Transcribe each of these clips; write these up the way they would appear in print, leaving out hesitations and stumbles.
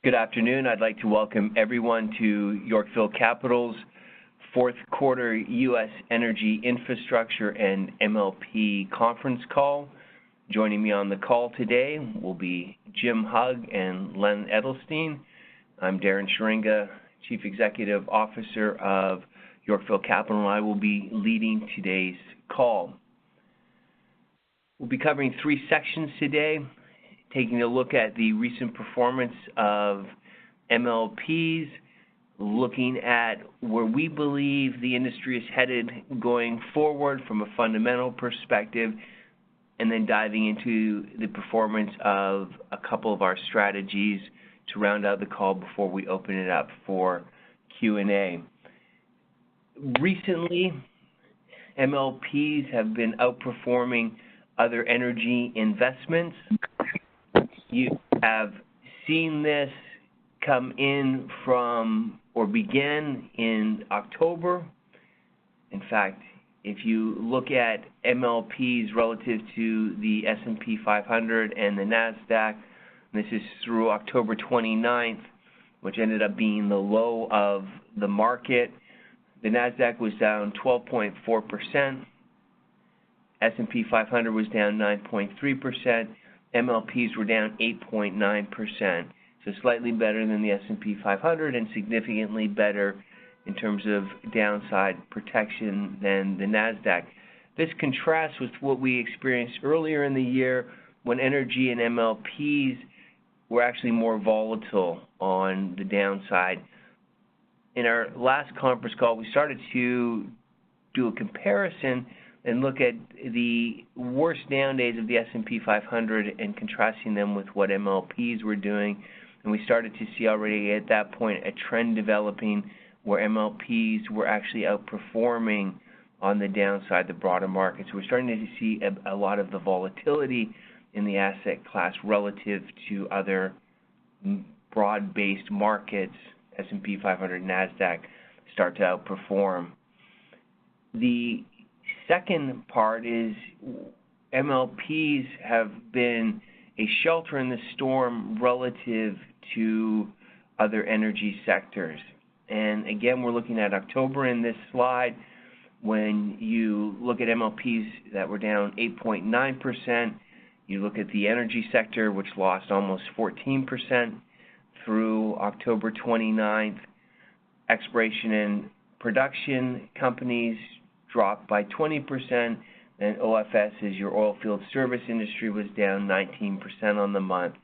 Good afternoon. I'd like to welcome everyone to Yorkville Capital's fourth quarter U.S. Energy Infrastructure and MLP conference call. Joining me on the call today will be Jim Hugg and Len Edelstein. I'm Darren Scheringa, Chief Executive Officer of Yorkville Capital, and I will be leading today's call. We'll be covering three sections today, taking a look at the recent performance of MLPs, looking at where we believe the industry is headed going forward from a fundamental perspective, and then diving into the performance of a couple of our strategies to round out the call before we open it up for Q&A. Recently, MLPs have been outperforming other energy investments. You have seen this come in from or begin in October. In fact, if you look at MLPs relative to the S&P 500 and the NASDAQ, this is through October 29th, which ended up being the low of the market. The NASDAQ was down 12.4%. S&P 500 was down 9.3%. MLPs were down 8.9%, so slightly better than the S&P 500 and significantly better in terms of downside protection than the NASDAQ. This contrasts with what we experienced earlier in the year when energy and MLPs were actually more volatile on the downside. In our last conference call, we started to do a comparison and look at the worst down days of the S&P 500 and contrasting them with what MLPs were doing. And we started to see already at that point a trend developing where MLPs were actually outperforming on the downside the broader market. So we're starting to see a lot of the volatility in the asset class relative to other broad-based markets, S&P 500, NASDAQ, start to outperform. The second part is MLPs have been a shelter in the storm relative to other energy sectors. And again, we're looking at October in this slide. When you look at MLPs that were down 8.9%, you look at the energy sector, which lost almost 14% through October 29th. Exploration and production companies dropped by 20%, and OFS, is your oil field service industry, was down 19% on the month.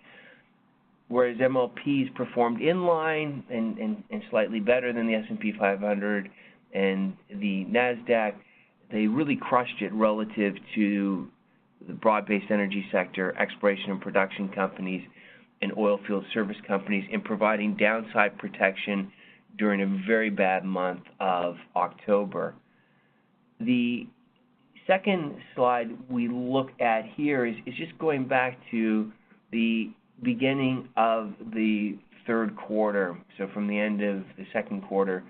Whereas MLPs performed in line and slightly better than the S&P 500 and the NASDAQ, they really crushed it relative to the broad-based energy sector, exploration and production companies, and oil field service companies in providing downside protection during a very bad month of October. The second slide we look at here is just going back to the beginning of the third quarter, so from the end of the second quarter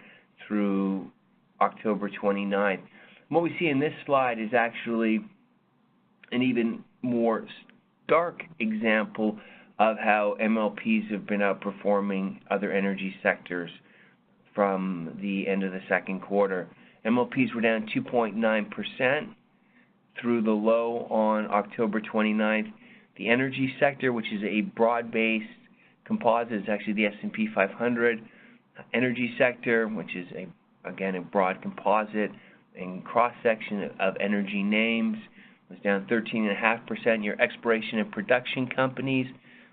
through October 29th. What we see in this slide is actually an even more stark example of how MLPs have been outperforming other energy sectors from the end of the second quarter. MLPs were down 2.9% through the low on October 29th. The energy sector, which is a broad-based composite, is actually the S&P 500. Energy sector, which is, again, a broad composite and cross-section of energy names, was down 13.5%. Your exploration and production companies,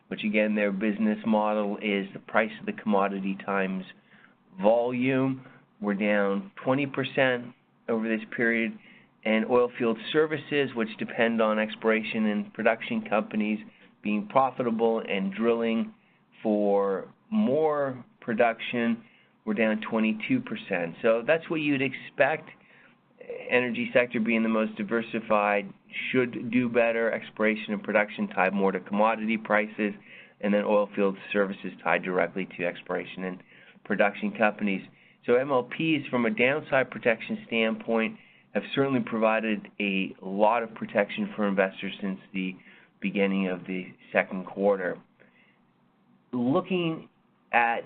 which, again, their business model is the price of the commodity times volume, were down 20% over this period. And oil field services, which depend on exploration and production companies being profitable and drilling for more production, were down 22%. So that's what you'd expect. Energy sector being the most diversified should do better. Exploration and production tied more to commodity prices, and then oil field services tied directly to exploration and production companies. So MLPs, from a downside protection standpoint, have certainly provided a lot of protection for investors since the beginning of the second quarter. Looking at,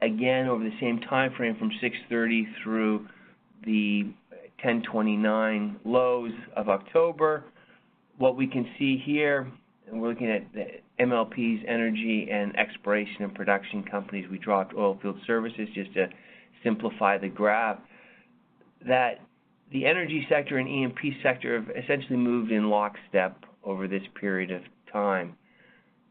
again, over the same time frame from 6/30 through the 10/29 lows of October, what we can see here, and we're looking at the MLPs, energy and exploration and production companies. We dropped oilfield services just to simplify the graph, that the energy sector and E&P sector have essentially moved in lockstep over this period of time.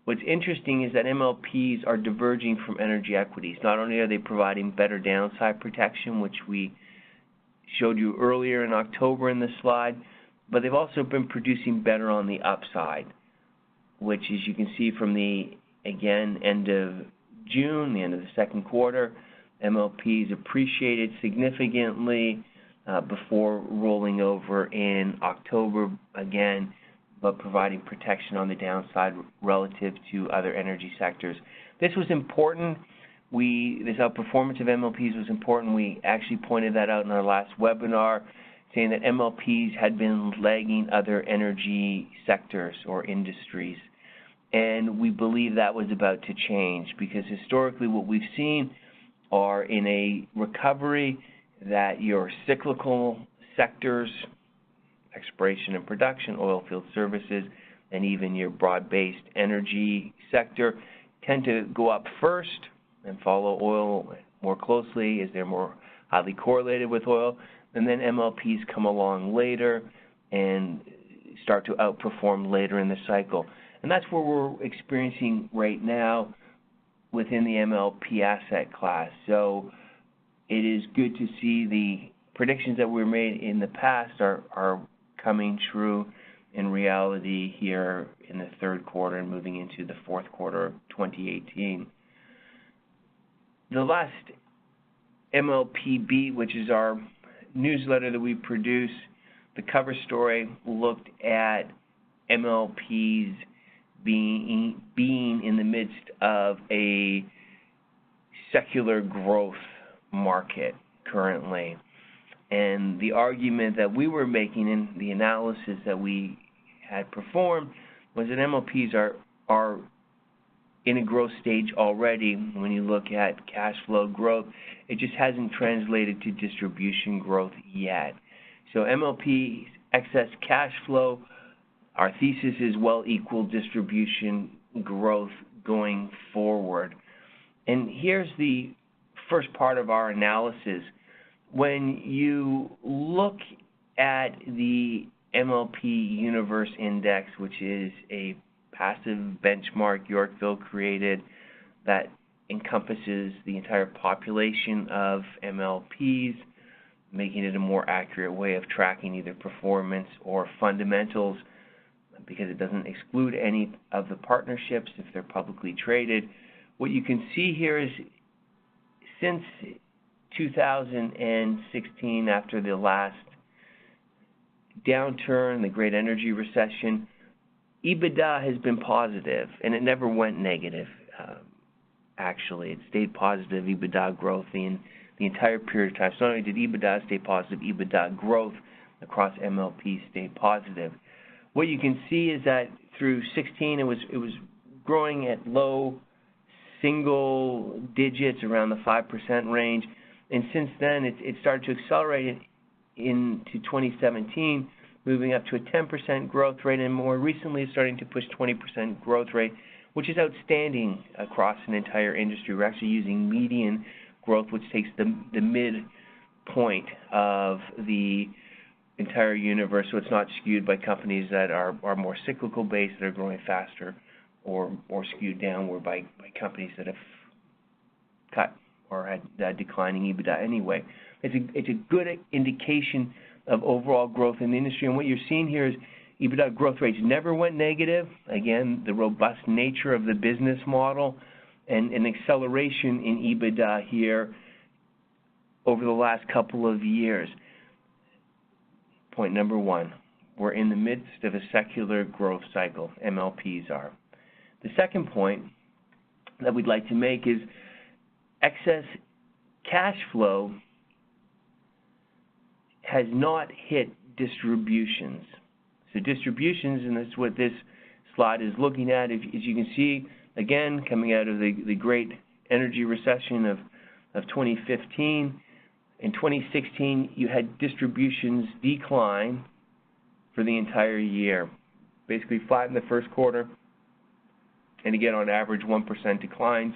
What's interesting is that MLPs are diverging from energy equities. Not only are they providing better downside protection, which we showed you earlier in October in the slide, but they've also been producing better on the upside, which, as you can see from the, again, end of June, the end of the second quarter, MLPs appreciated significantly before rolling over in October again, but providing protection on the downside relative to other energy sectors. This was important. This outperformance of MLPs was important. We actually pointed that out in our last webinar, saying that MLPs had been lagging other energy sectors or industries. And we believe that was about to change, because historically what we've seen are in a recovery that your cyclical sectors, exploration and production, oil field services, and even your broad-based energy sector tend to go up first and follow oil more closely as they're more highly correlated with oil. And then MLPs come along later and start to outperform later in the cycle. And that's what we're experiencing right now within the MLP asset class. So it is good to see the predictions that were made in the past are coming true in reality here in the third quarter and moving into the fourth quarter of 2018. The last MLP beat, which is our newsletter that we produce, the cover story looked at MLPs being in the midst of a secular growth market currently. And the argument that we were making in the analysis that we had performed was that MLPs are in a growth stage already. When you look at cash flow growth, it just hasn't translated to distribution growth yet. So MLP excess cash flow, our thesis is well equal distribution growth going forward. And here's the first part of our analysis. When you look at the MLP Universe Index, which is a passive benchmark Yorkville created that encompasses the entire population of MLPs, making it a more accurate way of tracking either performance or fundamentals, because it doesn't exclude any of the partnerships if they're publicly traded. What you can see here is since 2016, after the last downturn, the great energy recession, EBITDA has been positive, and it never went negative. Actually, it stayed positive EBITDA growth in the entire period of time. So not only did EBITDA stay positive, EBITDA growth across MLP stayed positive. What you can see is that through 16, it was growing at low single digits, around the 5% range, and since then it started to accelerate into 2017, moving up to a 10% growth rate, and more recently starting to push 20% growth rate, which is outstanding across an entire industry. We're actually using median growth, which takes the midpoint of the entire universe, so it's not skewed by companies that are more cyclical based, that are growing faster, or skewed downward by companies that have cut or had declining EBITDA anyway. It's a good indication of overall growth in the industry, and what you're seeing here is EBITDA growth rates never went negative. Again, the robust nature of the business model, and an acceleration in EBITDA here over the last couple of years. Point number one, we're in the midst of a secular growth cycle, MLPs are. The second point that we'd like to make is excess cash flow has not hit distributions. So distributions, and that's what this slide is looking at, as you can see, again, coming out of the great energy recession of 2015. In 2016, you had distributions decline for the entire year, basically flat in the first quarter, and again, on average, 1% declines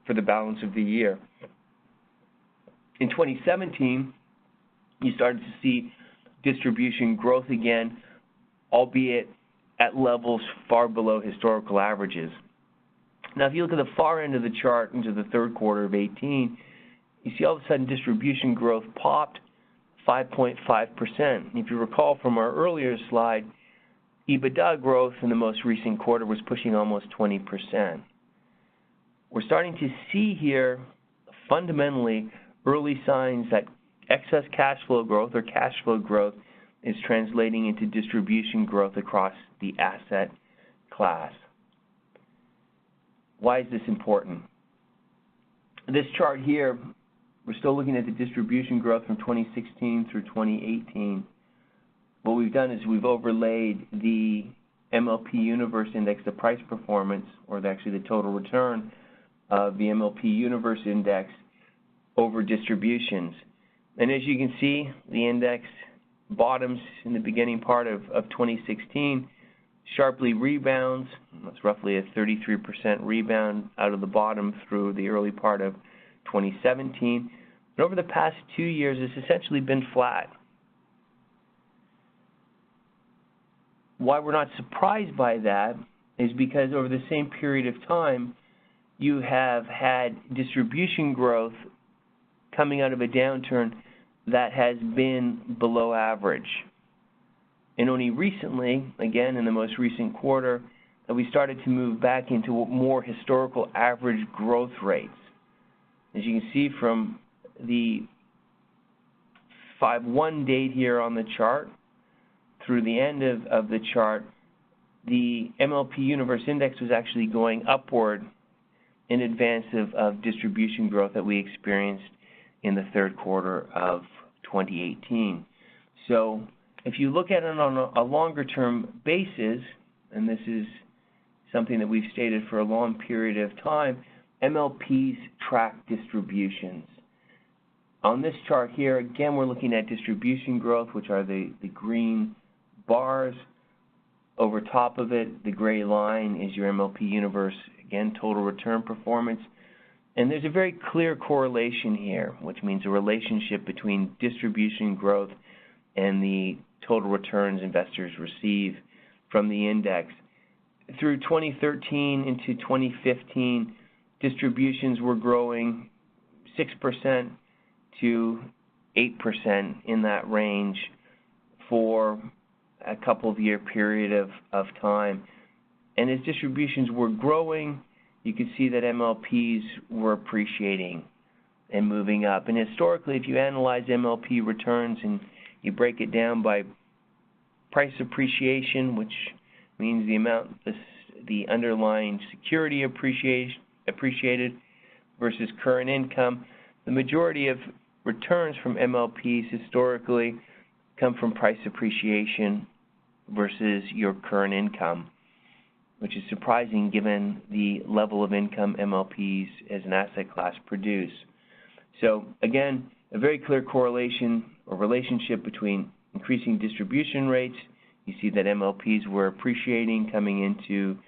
for the balance of the year. In 2017, you started to see distribution growth again, albeit at levels far below historical averages. Now, if you look at the far end of the chart into the third quarter of 18, you see all of a sudden distribution growth popped 5.5%. If you recall from our earlier slide, EBITDA growth in the most recent quarter was pushing almost 20%. We're starting to see here fundamentally early signs that excess cash flow growth or cash flow growth is translating into distribution growth across the asset class. Why is this important? This chart here, we're still looking at the distribution growth from 2016 through 2018. What we've done is we've overlaid the MLP universe index, the price performance, or actually the total return of the MLP universe index over distributions. And as you can see, the index bottoms in the beginning part of 2016, sharply rebounds. That's roughly a 33% rebound out of the bottom through the early part of 2017. And over the past 2 years, it's essentially been flat. Why we're not surprised by that is because over the same period of time, you have had distribution growth coming out of a downturn that has been below average. And only recently, again in the most recent quarter, that we started to move back into more historical average growth rates. As you can see from the 5/1 date here on the chart through the end of the chart, the MLP universe index was actually going upward in advance of distribution growth that we experienced in the third quarter of 2018. So if you look at it on a longer-term basis, and this is something that we've stated for a long period of time, MLPs track distributions. On this chart here, again, we're looking at distribution growth, which are the green bars. Over top of it, the gray line is your MLP universe, again, total return performance. And there's a very clear correlation here, which means a relationship between distribution growth and the total returns investors receive from the index. Through 2013 into 2015, distributions were growing 6% to 8% in that range for a couple of year period of time. And as distributions were growing, you could see that MLPs were appreciating and moving up. And historically, if you analyze MLP returns and you break it down by price appreciation, which means the amount the underlying security appreciated versus current income, the majority of returns from MLPs historically come from price appreciation versus your current income, which is surprising given the level of income MLPs as an asset class produce. So again, a very clear correlation or relationship between increasing distribution rates. You see that MLPs were appreciating coming into,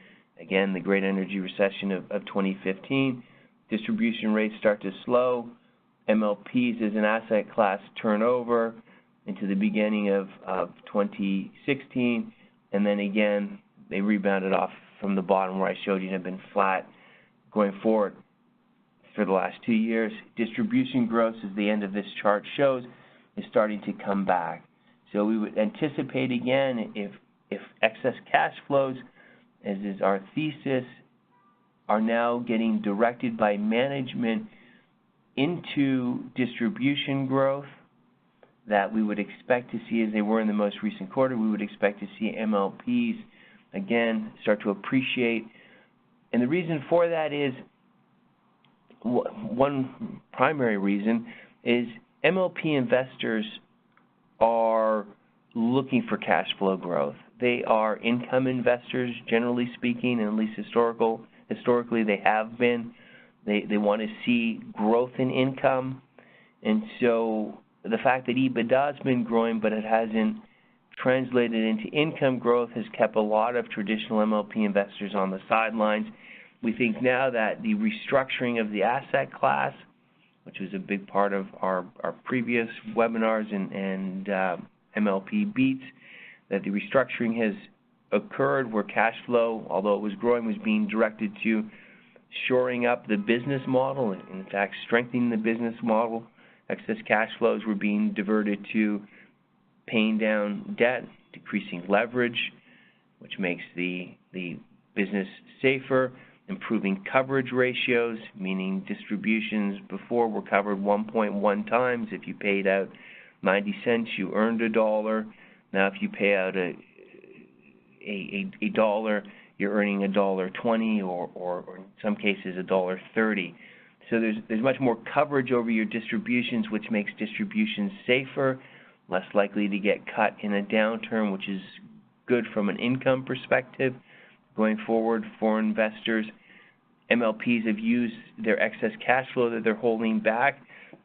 again, the great energy recession of 2015. Distribution rates start to slow. MLPs as an asset class turn over into the beginning of 2016, and then again, they rebounded off from the bottom where I showed you have been flat going forward for the last 2 years. Distribution growth, as the end of this chart shows, is starting to come back. So we would anticipate again, if excess cash flows, as is our thesis, are now getting directed by management into distribution growth, that we would expect to see, as they were in the most recent quarter, we would expect to see MLPs again start to appreciate. And the reason for that is, one primary reason is MLP investors are looking for cash flow growth. They are income investors, generally speaking, and at least historically they have been. They want to see growth in income. And so the fact that EBITDA has been growing, but it hasn't translated into income growth, has kept a lot of traditional MLP investors on the sidelines. We think now that the restructuring of the asset class, which was a big part of our previous webinars and MLP beats, that the restructuring has occurred where cash flow, although it was growing, was being directed to shoring up the business model, and in fact strengthening the business model. Excess cash flows were being diverted to paying down debt, decreasing leverage, which makes the business safer, improving coverage ratios, meaning distributions before were covered 1.1 times. If you paid out 90 cents, you earned $1. Now if you pay out a dollar, you're earning $1.20 or in some cases $1.30. So there's much more coverage over your distributions, which makes distributions safer, less likely to get cut in a downturn, which is good from an income perspective going forward for investors. MLPs have used their excess cash flow that they're holding back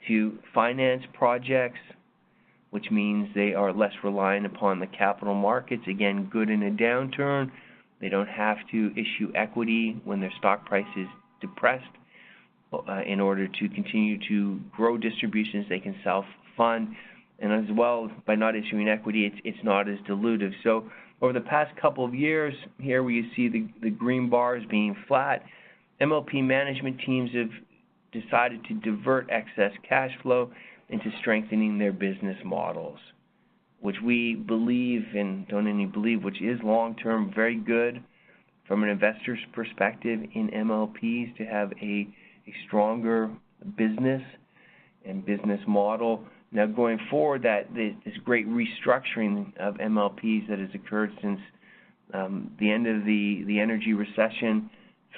to finance projects, which means they are less reliant upon the capital markets. Again, good in a downturn. They don't have to issue equity when their stock price is depressed. In order to continue to grow distributions, they can self-fund. And as well, by not issuing equity, it's not as dilutive. So over the past couple of years, here where you see the green bars being flat, MLP management teams have decided to divert excess cash flow into strengthening their business models, which we believe, and don't only believe, which is long-term very good from an investor's perspective in MLPs to have a stronger business and business model. Now going forward, that this great restructuring of MLPs that has occurred since the end of the energy recession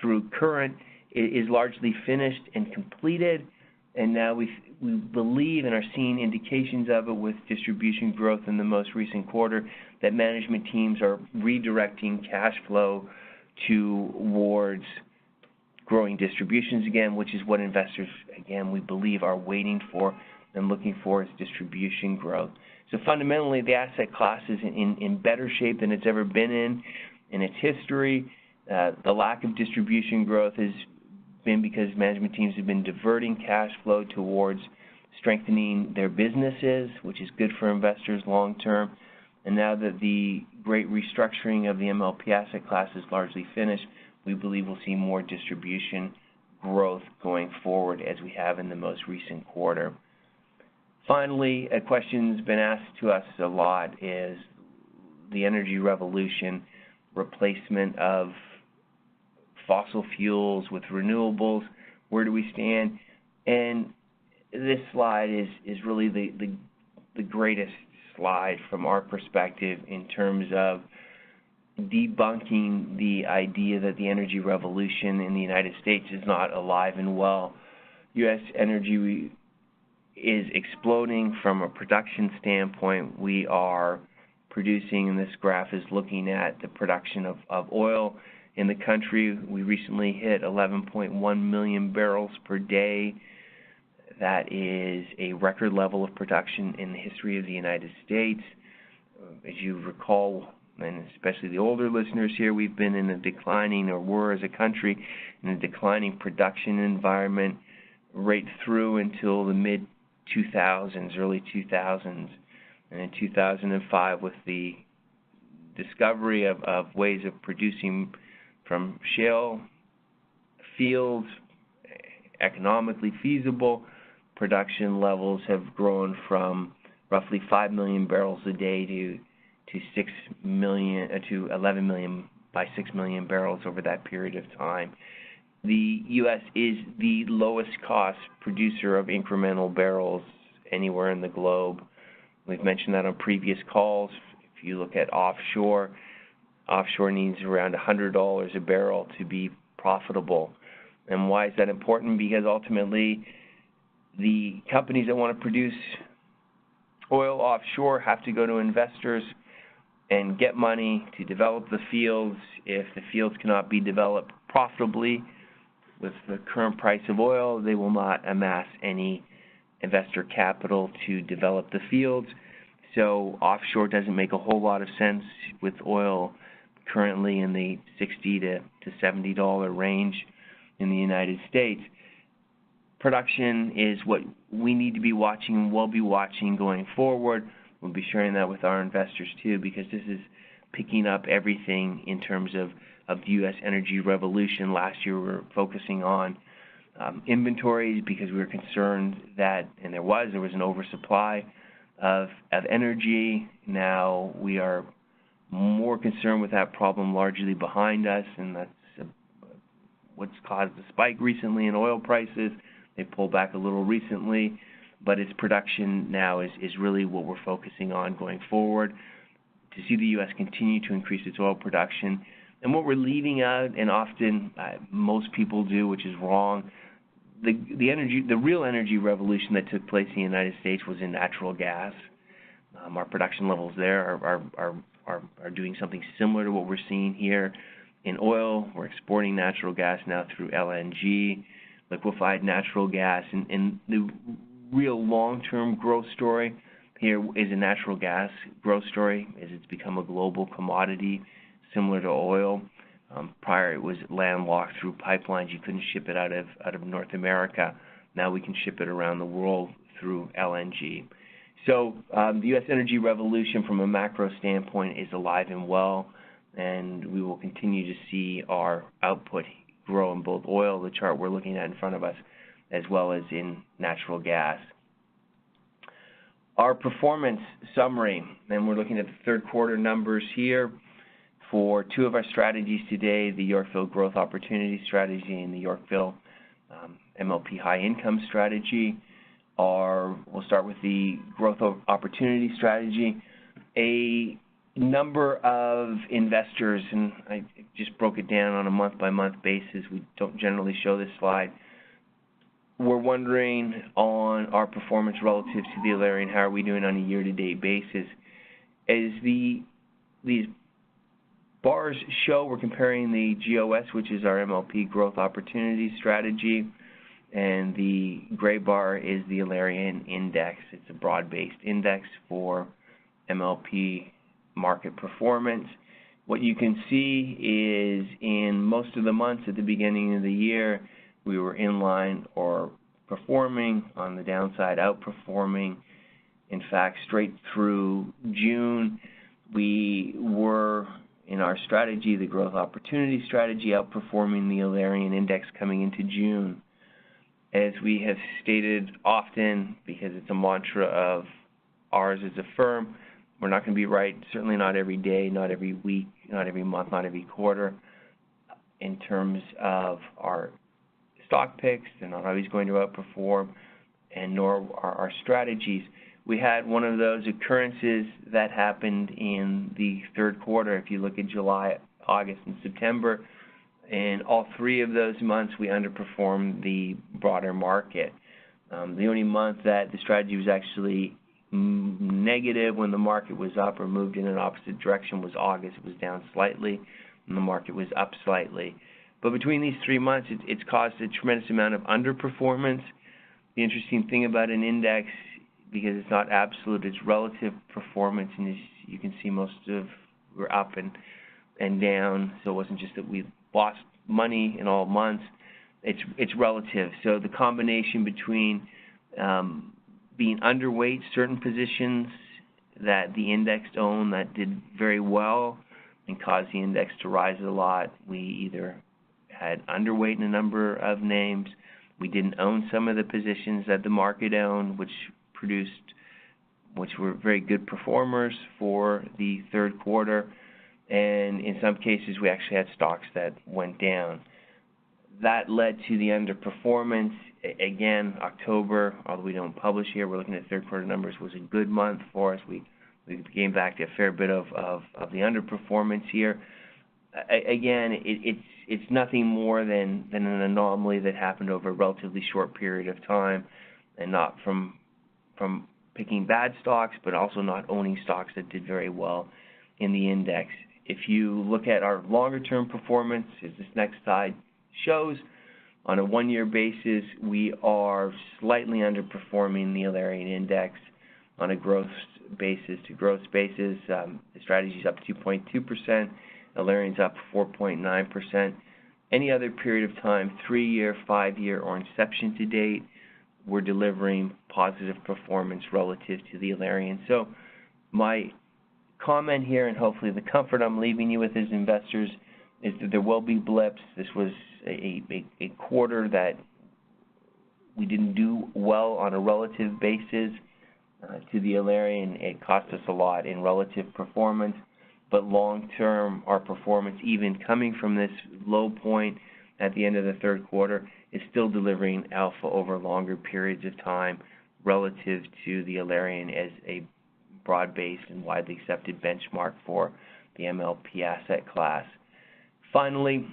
through current is largely finished and completed, and now we believe and are seeing indications of it with distribution growth in the most recent quarter that management teams are redirecting cash flow towards growing distributions again, which is what investors, again, we believe are waiting for and looking for, is distribution growth. So fundamentally, the asset class is in better shape than it's ever been in its history. The lack of distribution growth has been because management teams have been diverting cash flow towards strengthening their businesses, which is good for investors long term. And now that the great restructuring of the MLP asset class is largely finished, we believe we'll see more distribution growth going forward as we have in the most recent quarter. Finally, a question's been asked to us a lot is the energy revolution, replacement of fossil fuels with renewables. Where do we stand? And this slide is really the greatest slide from our perspective in terms of debunking the idea that the energy revolution in the United States is not alive and well. U.S. energy is exploding from a production standpoint. We are producing, and this graph is looking at the production of oil in the country. We recently hit 11.1 million barrels per day. That is a record level of production in the history of the United States. As you recall, and especially the older listeners here, we've been in a declining, or were as a country, in a declining production environment right through until the mid-2000s, early 2000s. And in 2005, with the discovery of ways of producing from shale fields, economically feasible, production levels have grown from roughly 5 million barrels a day to 6 million to 11 million by 6 million barrels over that period of time. The U.S. is the lowest cost producer of incremental barrels anywhere in the globe. We've mentioned that on previous calls. If you look at offshore needs around $100 a barrel to be profitable. And why is that important? Because ultimately, the companies that want to produce oil offshore have to go to investors and get money to develop the fields. If the fields cannot be developed profitably, with the current price of oil, they will not amass any investor capital to develop the fields. So offshore doesn't make a whole lot of sense with oil currently in the $60 to $70 range in the United States. Production is what we need to be watching and will be watching going forward. We'll be sharing that with our investors too, because this is picking up everything in terms of the U.S. energy revolution. Last year we were focusing on inventories because we were concerned that, and there was an oversupply of energy. Now we are more concerned with that problem largely behind us, and that's what's caused the spike recently in oil prices. They pulled back a little recently, but its production now is really what we're focusing on going forward, to see the U.S. continue to increase its oil production. And what we're leaving out, and often most people do, which is wrong, the real energy revolution that took place in the United States was in natural gas. Our production levels there are doing something similar to what we're seeing here in oil. We're exporting natural gas now through LNG, liquefied natural gas, and the real long-term growth story here is a natural gas growth story, as it's become a global commodity similar to oil. Prior it was landlocked through pipelines. You couldn't ship it out of North America. Now we can ship it around the world through LNG. So the U.S. energy revolution from a macro standpoint is alive and well, and we will continue to see our output grow in both oil, the chart we're looking at in front of us, as well as in natural gas. Our performance summary, and we're looking at the third quarter numbers here for two of our strategies today, the Yorkville Growth Opportunity Strategy and the Yorkville MLP High Income Strategy. We'll start with the Growth Opportunity Strategy. A number of investors, and I just broke it down on a month-by-month basis, we don't generally show this slide, were wondering on our performance relative to the Alarian, how are we doing on a year-to-date basis. As these bars show, we're comparing the GOS, which is our MLP Growth Opportunity Strategy, and the gray bar is the Alarian Index. It's a broad-based index for MLP market performance. What you can see is in most of the months at the beginning of the year, we were in line or performing, on the downside outperforming. In fact, straight through June, we were, in our strategy, the Growth Opportunity Strategy, outperforming the Alarian Index coming into June. As we have stated often, because it's a mantra of ours as a firm, we're not going to be right, certainly not every day, not every week, not every month, not every quarter. In terms of our stock picks, they're not always going to outperform, and nor are our strategies. We had one of those occurrences that happened in the third quarter. If you look at July, August, and September, in all three of those months, we underperformed the broader market. The only month that the strategy was actually negative when the market was up or moved in an opposite direction was August. It was down slightly, and the market was up slightly. But between these 3 months, it's caused a tremendous amount of underperformance. The interesting thing about an index, because it's not absolute, it's relative performance, and as you can see, most of we're up and down. So it wasn't just that we lost money in all months. It's relative. So the combination between being underweight certain positions that the index owned that did very well and caused the index to rise a lot, we either had underweight in a number of names, we didn't own some of the positions that the market owned, which were very good performers for the third quarter, and in some cases we actually had stocks that went down. That led to the underperformance. Again, October, although we don't publish here, we're looking at third quarter numbers, was a good month for us. We came back to a fair bit of the underperformance here. Again, it's nothing more than an anomaly that happened over a relatively short period of time, and not from picking bad stocks, but also not owning stocks that did very well in the index. If you look at our longer-term performance, as this next slide shows, On a one-year basis, we are slightly underperforming the Alarian index on a gross basis to gross basis. The strategy is up 2.2%, Alarian's up 4.9%. Any other period of time, 3-year, 5-year, or inception to date, we're delivering positive performance relative to the Alarian. So my comment here, and hopefully the comfort I'm leaving you with as investors, is that there will be blips. This was a quarter that we didn't do well on a relative basis to the Alarian. It cost us a lot in relative performance, but long-term, our performance, even coming from this low point at the end of the third quarter, is still delivering alpha over longer periods of time relative to the Alarian as a broad-based and widely accepted benchmark for the MLP asset class. Finally,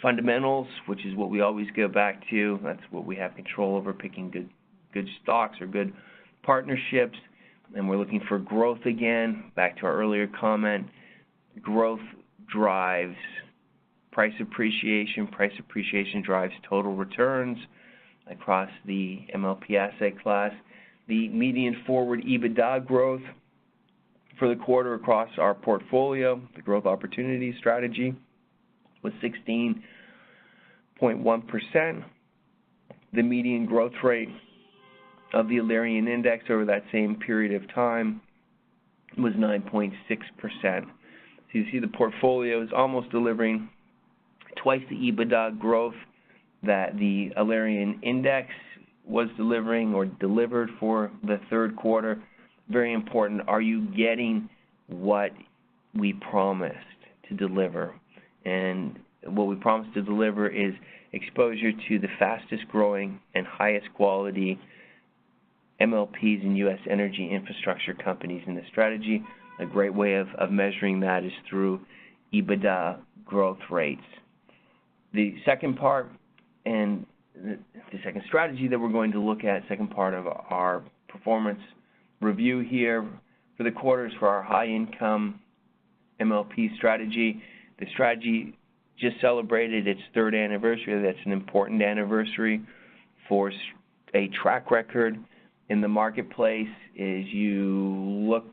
fundamentals, which is what we always go back to. That's what we have control over, picking good stocks or good partnerships. And we're looking for growth again. Back to our earlier comment, growth drives price appreciation. Price appreciation drives total returns across the MLP asset class. The median forward EBITDA growth for the quarter across our portfolio, the growth opportunity strategy, was 16.1%. The median growth rate of the Alarian index over that same period of time was 9.6%. So you see the portfolio is almost delivering twice the EBITDA growth that the Alarian index was delivering or delivered for the third quarter. Very important, are you getting what we promised to deliver? And what we promised to deliver is exposure to the fastest growing and highest quality MLPs and U.S. energy infrastructure companies in the strategy. A great way of measuring that is through EBITDA growth rates. The second part, and the second strategy that we're going to look at, second part of our performance review here for the quarters for our high-income MLP strategy. The strategy just celebrated its third anniversary. That's an important anniversary for a track record in the marketplace. As you look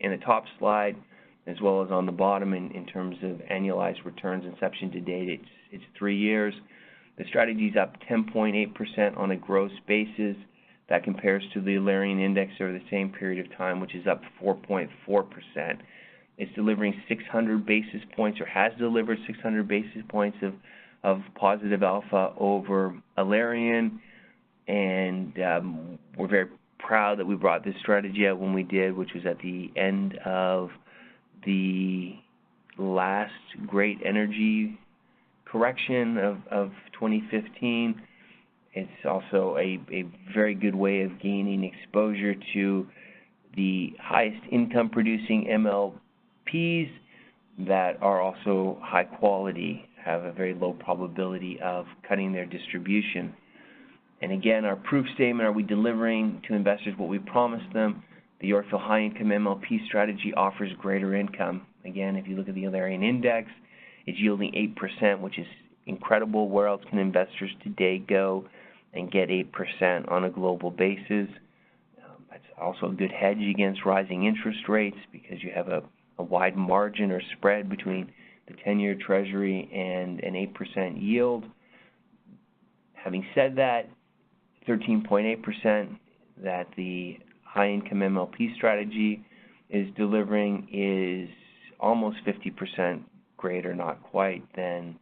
in the top slide as well as on the bottom in terms of annualized returns inception to date, it's 3 years. The strategy is up 10.8% on a gross basis. That compares to the Alarian index over the same period of time, which is up 4.4%. It's delivering 600 basis points, or has delivered 600 basis points of positive alpha over Alarian, and we're very proud that we brought this strategy out when we did, which was at the end of the last great energy correction of 2015. It's also a very good way of gaining exposure to the highest income producing MLPs that are also high quality, have a very low probability of cutting their distribution. And again, our proof statement, are we delivering to investors what we promised them? The Yorkville High Income MLP strategy offers greater income. Again, if you look at the Alarian index, it's yielding 8%, which is incredible. Where else can investors today go and get 8% on a global basis? That's also a good hedge against rising interest rates because you have a wide margin or spread between the 10-year Treasury and an 8% yield. Having said that, 13.8% that the high-income MLP strategy is delivering is almost 50% greater, not quite, than,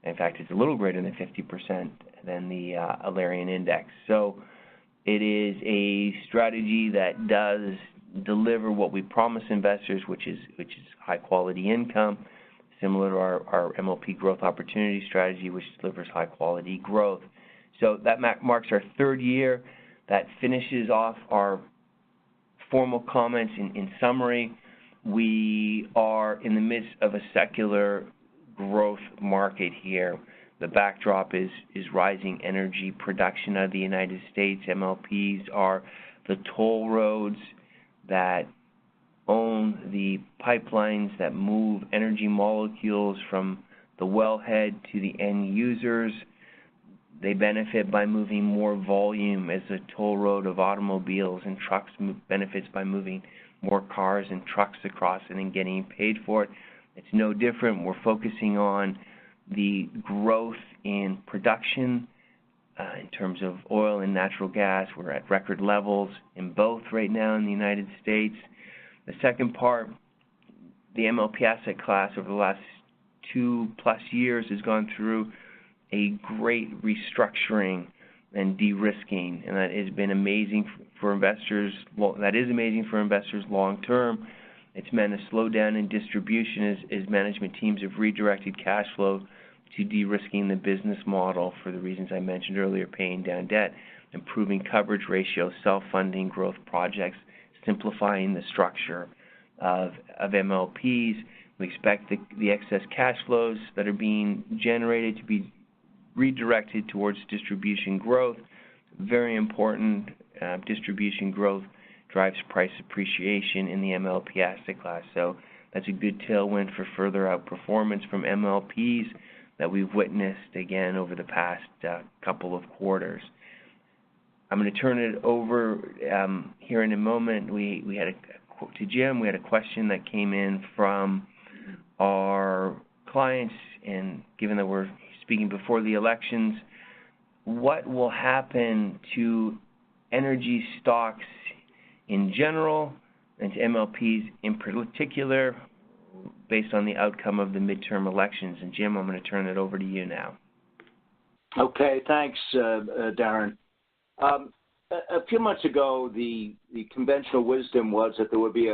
in fact, it's a little greater than 50% than the Alarian index. So it is a strategy that does deliver what we promise investors, which is high-quality income, similar to our MLP growth opportunity strategy, which delivers high-quality growth. So that marks our third year. That finishes off our formal comments. In summary, we are in the midst of a secular growth market here. The backdrop is rising energy production out of the United States. MLPs are the toll roads that own the pipelines that move energy molecules from the wellhead to the end users. They benefit by moving more volume as a toll road of automobiles, and trucks benefits by moving more cars and trucks across it and getting paid for it. It's no different. We're focusing on the growth in production in terms of oil and natural gas. We're at record levels in both right now in the United States. The second part, the MLP asset class over the last 2+ years has gone through a great restructuring and de-risking, and that has been amazing for investors. Well, that is amazing for investors long term. It's meant a slowdown in distribution as management teams have redirected cash flow to de-risking the business model for the reasons I mentioned earlier: paying down debt, improving coverage ratios, self-funding growth projects, simplifying the structure of MLPs. We expect the excess cash flows that are being generated to be redirected towards distribution growth. Very important. Distribution growth drives price appreciation in the MLP asset class. So that's a good tailwind for further outperformance from MLPs that we've witnessed again over the past couple of quarters. I'm going to turn it over here in a moment. We had to Jim. We had a question that came in from our clients, and given that we're speaking before the elections, what will happen to energy stocks in general and to MLPs in particular based on the outcome of the midterm elections? And Jim, I'm going to turn it over to you now. Okay, thanks, Darren. A few months ago, the conventional wisdom was that there would be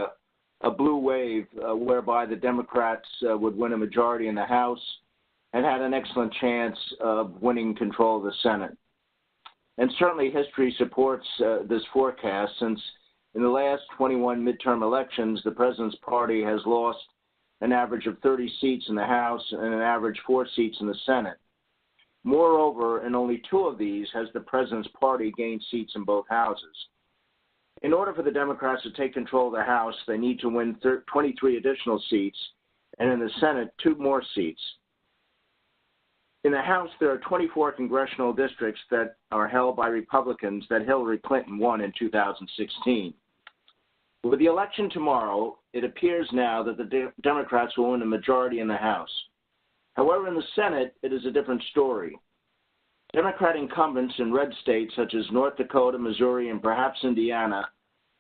a blue wave whereby the Democrats would win a majority in the House and had an excellent chance of winning control of the Senate. And certainly history supports this forecast, since in the last 21 midterm elections, the president's party has lost an average of 30 seats in the House and an average 4 seats in the Senate. Moreover, in only 2 of these has the president's party gained seats in both houses. In order for the Democrats to take control of the House, they need to win 23 additional seats, and in the Senate, 2 more seats. In the House, there are 24 congressional districts that are held by Republicans that Hillary Clinton won in 2016. With the election tomorrow, it appears now that the Democrats will win a majority in the House. However, in the Senate, it is a different story. Democrat incumbents in red states such as North Dakota, Missouri, and perhaps Indiana,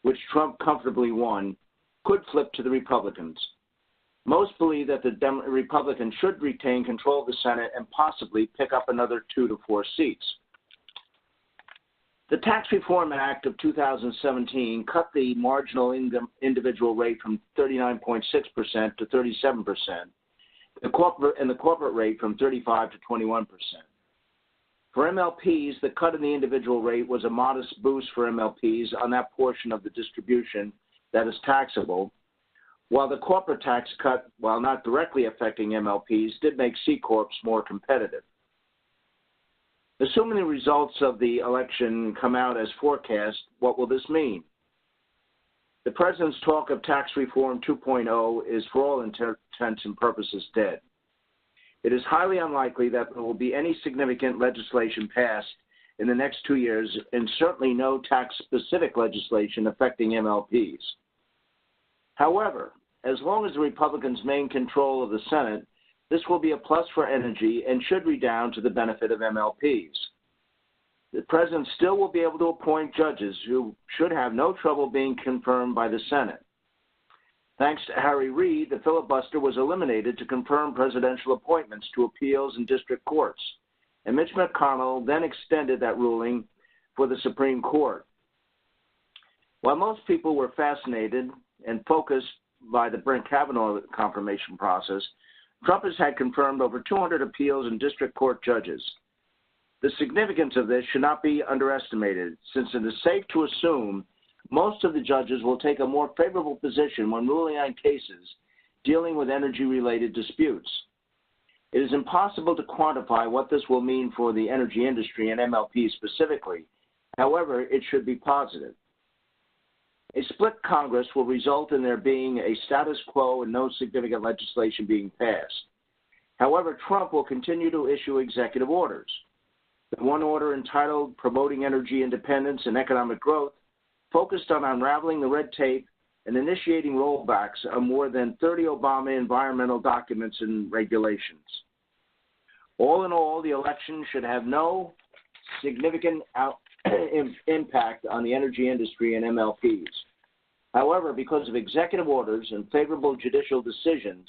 which Trump comfortably won, could flip to the Republicans. Most believe that the Republicans should retain control of the Senate and possibly pick up another 2 to 4 seats. The Tax Reform Act of 2017 cut the marginal individual rate from 39.6% to 37%, the corporate rate from 35 to 21%. For MLPs, the cut in the individual rate was a modest boost for MLPs on that portion of the distribution that is taxable, while the corporate tax cut, while not directly affecting MLPs, did make C Corps more competitive. Assuming the results of the election come out as forecast, what will this mean? The president's talk of tax reform 2.0 is, for all intents and purposes, dead. It is highly unlikely that there will be any significant legislation passed in the next 2 years, and certainly no tax-specific legislation affecting MLPs. However, as long as the Republicans maintain control of the Senate, this will be a plus for energy and should redound to the benefit of MLPs. The president still will be able to appoint judges who should have no trouble being confirmed by the Senate. Thanks to Harry Reid, the filibuster was eliminated to confirm presidential appointments to appeals and district courts, and Mitch McConnell then extended that ruling for the Supreme Court. While most people were fascinated and focused by the Brett Kavanaugh confirmation process, Trump has had confirmed over 200 appeals and district court judges. The significance of this should not be underestimated, since it is safe to assume most of the judges will take a more favorable position when ruling on cases dealing with energy-related disputes. It is impossible to quantify what this will mean for the energy industry and MLP specifically. However, it should be positive. A split Congress will result in there being a status quo and no significant legislation being passed. However, Trump will continue to issue executive orders. The one order entitled Promoting Energy Independence and Economic Growth focused on unraveling the red tape and initiating rollbacks of more than 30 Obama environmental documents and regulations. All in all, the election should have no significant impact on the energy industry and MLPs. However, because of executive orders and favorable judicial decisions,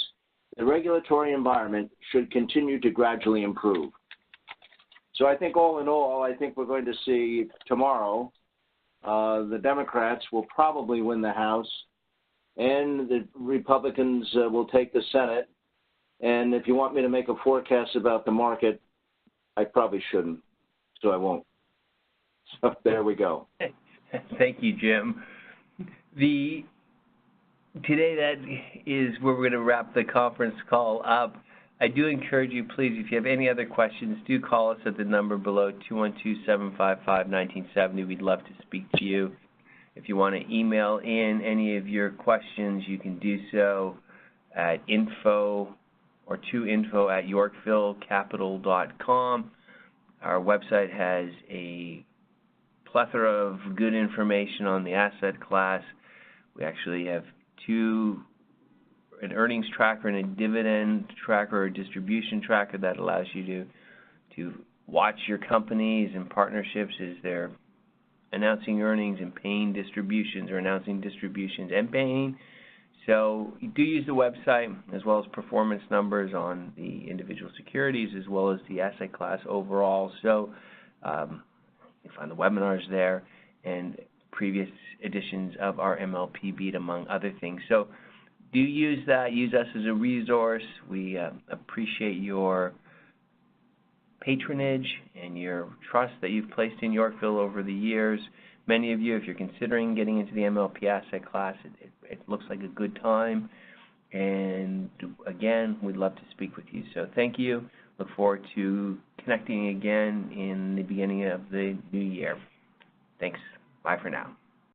the regulatory environment should continue to gradually improve. So I think all in all, I think we're going to see tomorrow the Democrats will probably win the House, and the Republicans will take the Senate. And if you want me to make a forecast about the market, I probably shouldn't, so I won't. So there we go. Thank you, Jim. Today that is where we're going to wrap the conference call up. I do encourage you, please, if you have any other questions, do call us at the number below, 212-755-1970. We'd love to speak to you. If you want to email in any of your questions, you can do so at info@yorkvillecapital.com. Our website has a plethora of good information on the asset class. We actually have an earnings tracker and a dividend tracker or distribution tracker that allows you to watch your companies and partnerships as they're announcing earnings and paying distributions, or announcing distributions and paying. So you do use the website, as well as performance numbers on the individual securities, as well as the asset class overall. So you find the webinars there and previous editions of our MLP Beat, among other things. So do use that. Use us as a resource. We appreciate your patronage and your trust that you've placed in Yorkville over the years. Many of you, if you're considering getting into the MLP asset class, it looks like a good time. And again, we'd love to speak with you. So thank you. Look forward to connecting again in the beginning of the new year. Thanks. Bye for now.